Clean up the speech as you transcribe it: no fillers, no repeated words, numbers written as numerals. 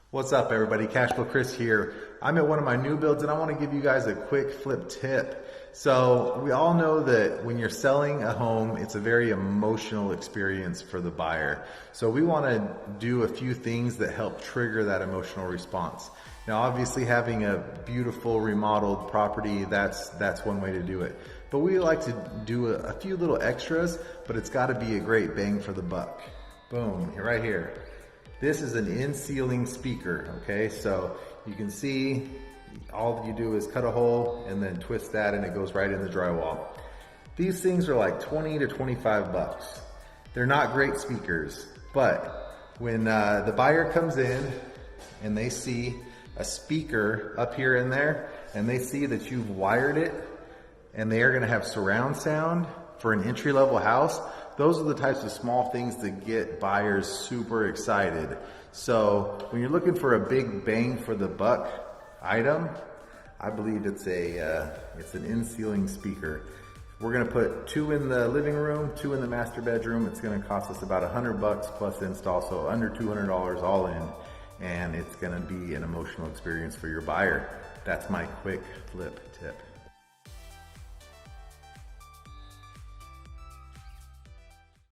What's up everybody, Cashflow Kris here. I'm at one of my new builds and I want to give you guys a quick flip tip. So we all know that when you're selling a home, it's a very emotional experience for the buyer. So we want to do a few things that help trigger that emotional response. Now obviously having a beautiful remodeled property, that's one way to do it. But we like to do a few little extras, but it's got to be a great bang for the buck. Boom, right here. This is an in-ceiling speaker, okay? So you can see all you do is cut a hole and then twist that and it goes right in the drywall. These things are like 20 to 25 bucks. They're not great speakers, but when the buyer comes in and they see a speaker up here in there and they see that you've wired it and they are gonna have surround sound for an entry-level house, those are the types of small things that get buyers super excited. So when you're looking for a big bang for the buck item, I believe it's an in-ceiling speaker. We're gonna put 2 in the living room, 2 in the master bedroom. It's gonna cost us about 100 bucks plus install, so under $200 all in, and it's gonna be an emotional experience for your buyer. That's my quick flip tip.